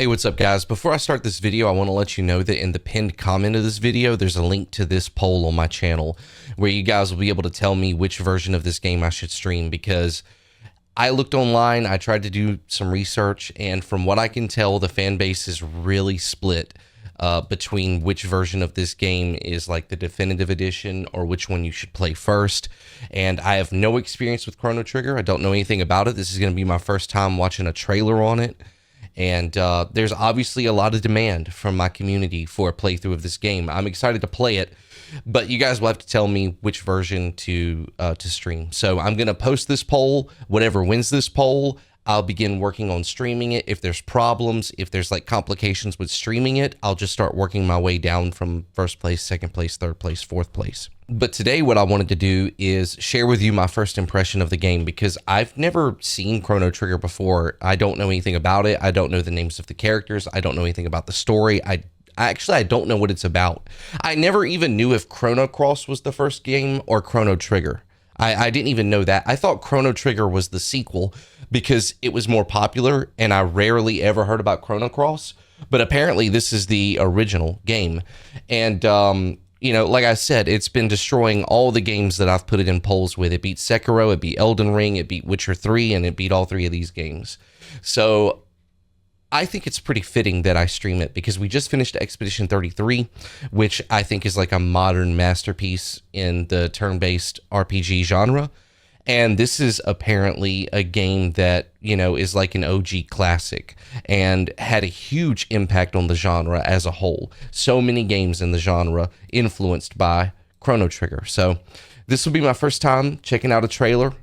Hey, what's up guys? Before I start this video, I want to let you know that in the pinned comment of this video, there's a link to this poll on my channel where you guys will be able to tell me which version of this game I should stream, because I looked online, I tried to do some research, and from what I can tell, the fan base is really split between which version of this game is like the definitive edition or which one you should play first. And I have no experience with Chrono Trigger. I don't know anything about it. This is going to be my first time watching a trailer on it. And there's obviously a lot of demand from my community for a playthrough of this game. I'm excited to play it, but you guys will have to tell me which version to stream. So I'm going to post this poll. Whatever wins this poll, I'll begin working on streaming it. If there's problems, if there's like complications with streaming it, I'll just start working my way down from first place, second place, third place, fourth place. But today what I wanted to do is share with you my first impression of the game, because I've never seen Chrono Trigger before. I don't know anything about it. I don't know the names of the characters. I don't know anything about the story. I don't know what it's about. I never even knew if Chrono Cross was the first game or Chrono Trigger. I didn't even know that. I thought Chrono Trigger was the sequel because it was more popular, and I rarely ever heard about Chrono Cross. But apparently this is the original game. And, you know, like I said, it's been destroying all the games that I've put it in polls with. It beat Sekiro, it beat Elden Ring, it beat Witcher 3, and it beat all three of these games. So I think it's pretty fitting that I stream it, because we just finished Expedition 33, which I think is like a modern masterpiece in the turn-based RPG genre. And this is apparently a game that, you know, is like an OG classic and had a huge impact on the genre as a whole. So many games in the genre influenced by Chrono Trigger. So this will be my first time checking out a trailer.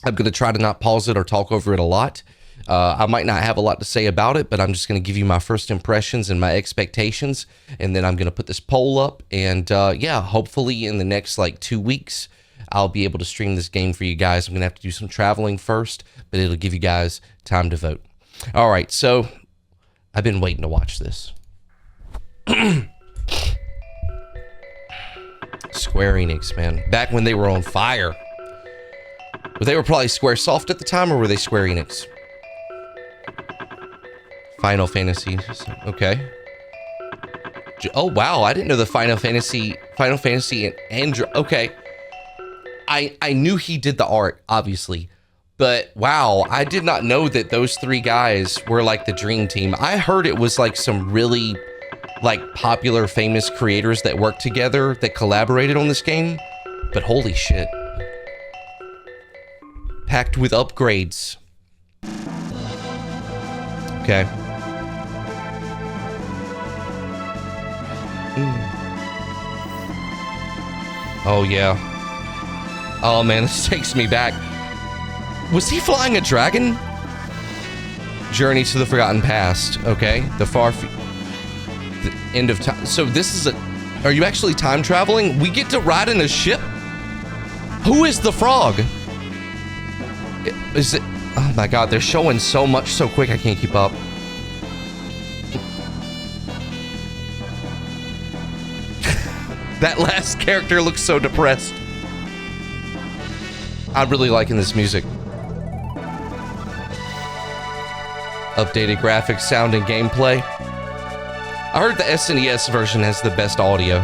I'm going to try to not pause it or talk over it a lot. I might not have a lot to say about it, but I'm just going to give you my first impressions and my expectations, and then I'm going to put this poll up, and yeah, hopefully in the next like 2 weeks, I'll be able to stream this game for you guys. I'm going to have to do some traveling first, but it'll give you guys time to vote. All right, so I've been waiting to watch this. Square Enix, man. Back when they were on fire. But they were probably Squaresoft at the time, or were they Square Enix? Final Fantasy, okay. Oh wow, I didn't know the Final Fantasy and Android. Okay, I knew he did the art, obviously, but wow, I did not know that those three guys were like the dream team. I heard it was like some really like popular, famous creators that worked together that collaborated on this game, but holy shit, packed with upgrades. Okay. Oh yeah. Oh man, this takes me back. Was he flying a dragon? Journey to the Forgotten Past. Okay, the end of time. So this is are you actually time traveling? We get to ride in a ship? Who is the frog? Is it? Oh my god, they're showing so much so quick I can't keep up. That last character looks so depressed. I'm really liking this music. Updated graphics, sound, and gameplay. I heard the SNES version has the best audio.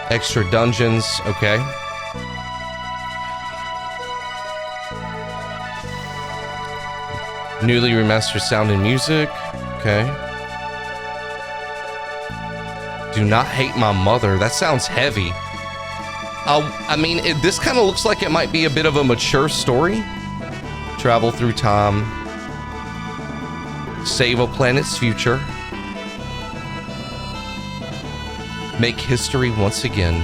Extra dungeons, okay. Newly remastered sound and music, okay. Do not hate my mother. That sounds heavy. I mean, this kind of looks like it might be a bit of a mature story. Travel through time. Save a planet's future. Make history once again.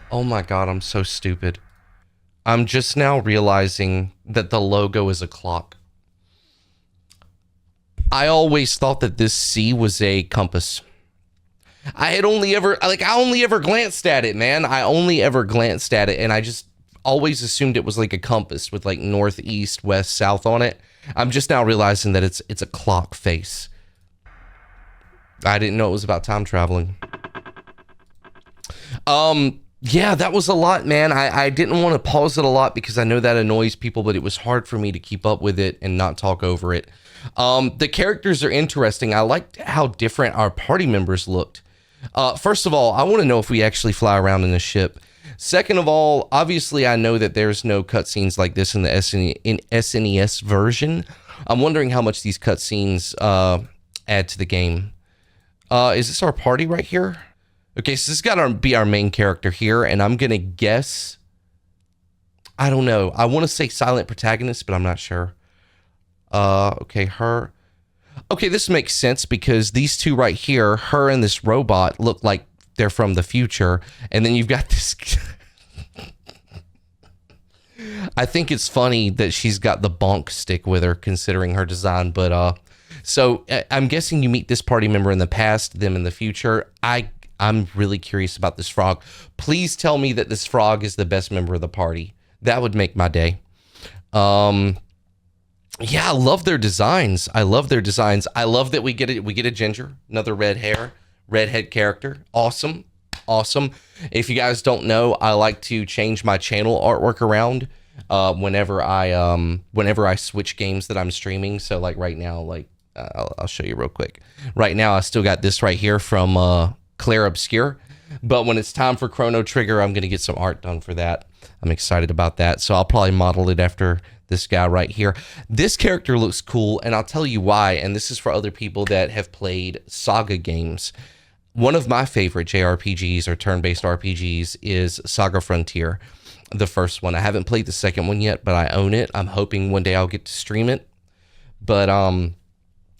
Oh my god, I'm so stupid. I'm just now realizing that the logo is a clock. I always thought that this C was a compass. I only ever glanced at it, man. I only ever glanced at it, and I just always assumed it was like a compass with like north, east, west, south on it. I'm just now realizing that it's a clock face. I didn't know it was about time traveling. Yeah, that was a lot, man. I didn't want to pause it a lot because I know that annoys people, but it was hard for me to keep up with it and not talk over it. The characters are interesting. I liked how different our party members looked. First of all, I want to know if we actually fly around in a ship. Second of all, obviously, I know that there's no cutscenes like this in the SNES version. I'm wondering how much these cutscenes add to the game. Is this our party right here? Okay, so this has got to be our main character here, and I'm going to guess... I don't know. I want to say silent protagonist, but I'm not sure. Okay, her... Okay, this makes sense because these two right here, her and this robot, look like they're from the future. And then you've got this... I think it's funny that she's got the bonk stick with her, considering her design. But, so I'm guessing you meet this party member in the past, them in the future. I'm really curious about this frog. Please tell me that this frog is the best member of the party. That would make my day. Yeah, I love their designs. I love their designs. I love that we get a ginger, another redhead character. Awesome. Awesome. If you guys don't know, I like to change my channel artwork around whenever I switch games that I'm streaming. So like right now, like I'll show you real quick. Right now, I still got this right here from Claire Obscure, but when it's time for Chrono Trigger, I'm going to get some art done for that. I'm excited about that. So I'll probably model it after this guy right here. This character looks cool, and I'll tell you why, and this is for other people that have played Saga games. One of my favorite JRPGs or turn-based RPGs is Saga Frontier, the first one. I haven't played the second one yet, but I own it. I'm hoping one day I'll get to stream it. But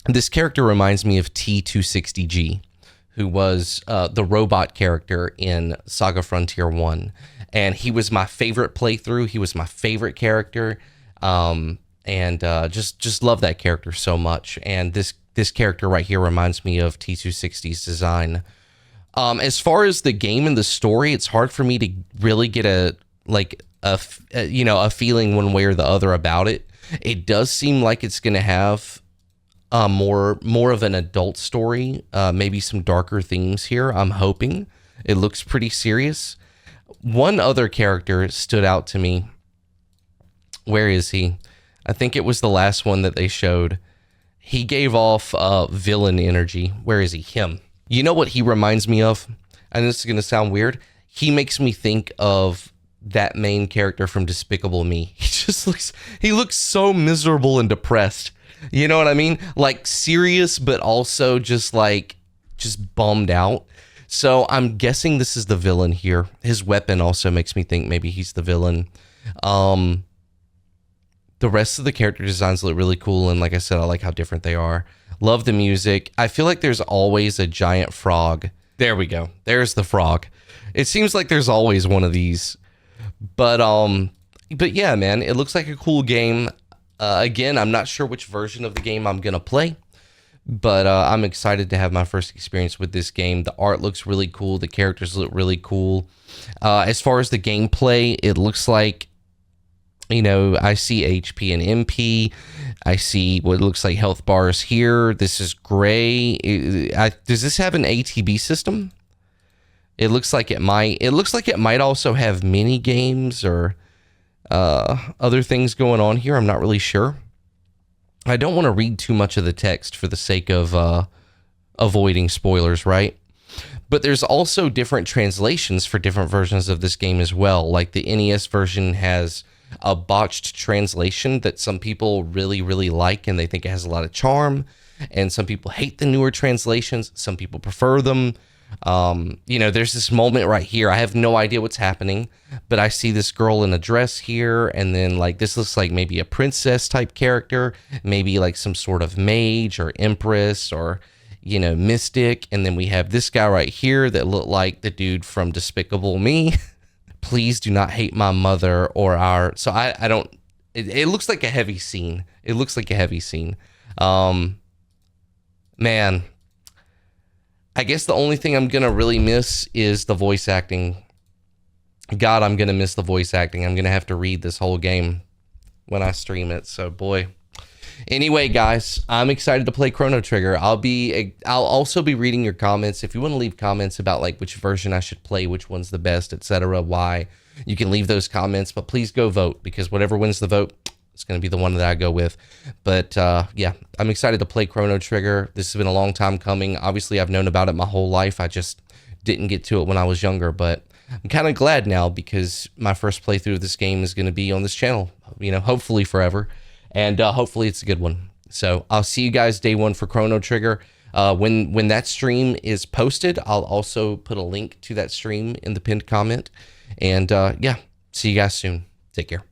this character reminds me of T260G, who was the robot character in Saga Frontier 1. And he was my favorite playthrough. He was my favorite character. Just love that character so much. And this character right here reminds me of T260's design. As far as the game and the story, it's hard for me to really get a feeling one way or the other about it. It does seem like it's going to have more of an adult story, maybe some darker themes here. I'm hoping. It looks pretty serious. One other character stood out to me. Where is he? I think it was the last one that they showed. He gave off villain energy. Where is he? Him. You know what he reminds me of? And this is going to sound weird. He makes me think of that main character from Despicable Me. He looks so miserable and depressed. You know what I mean? Like serious, but also just bummed out. So I'm guessing this is the villain here. His weapon also makes me think maybe he's the villain. The rest of the character designs look really cool. And like I said, I like how different they are. Love the music. I feel like there's always a giant frog. There we go. There's the frog. It seems like there's always one of these. But yeah, man, it looks like a cool game. Again, I'm not sure which version of the game I'm going to play, but I'm excited to have my first experience with this game. The art looks really cool. The characters look really cool. As far as the gameplay, it looks like, I see HP and MP. I see what looks like health bars here. This is gray. Does this have an ATB system? It looks like it might. It looks like it might also have mini games or other things going on here. I'm not really sure. I don't want to read too much of the text for the sake of avoiding spoilers, right? But there's also different translations for different versions of this game as well. Like the NES version has a botched translation that some people really, really like, and they think it has a lot of charm. And some people hate the newer translations. Some people prefer them. There's this moment right here. I have no idea what's happening, but I see this girl in a dress here, and then like this looks like maybe a princess type character, maybe like some sort of mage or empress or mystic, and then we have this guy right here that looked like the dude from Despicable Me. Please do not hate my mother or our. So I don't. It looks like a heavy scene. It looks like a heavy scene. Man. I guess the only thing I'm going to really miss is the voice acting. God, I'm going to miss the voice acting. I'm going to have to read this whole game when I stream it. So, boy, Anyway, guys, I'm excited to play Chrono Trigger. I'll also be reading your comments. If you want to leave comments about like which version I should play, which one's the best, etc., why, you can leave those comments. But please go vote, because whatever wins the vote, it's going to be the one that I go with. But yeah, I'm excited to play Chrono Trigger. This has been a long time coming. Obviously, I've known about it my whole life. I just didn't get to it when I was younger, but I'm kind of glad now, because my first playthrough of this game is going to be on this channel, you know, hopefully forever. And hopefully it's a good one. So I'll see you guys day one for Chrono Trigger. When that stream is posted, I'll also put a link to that stream in the pinned comment. And yeah, see you guys soon. Take care.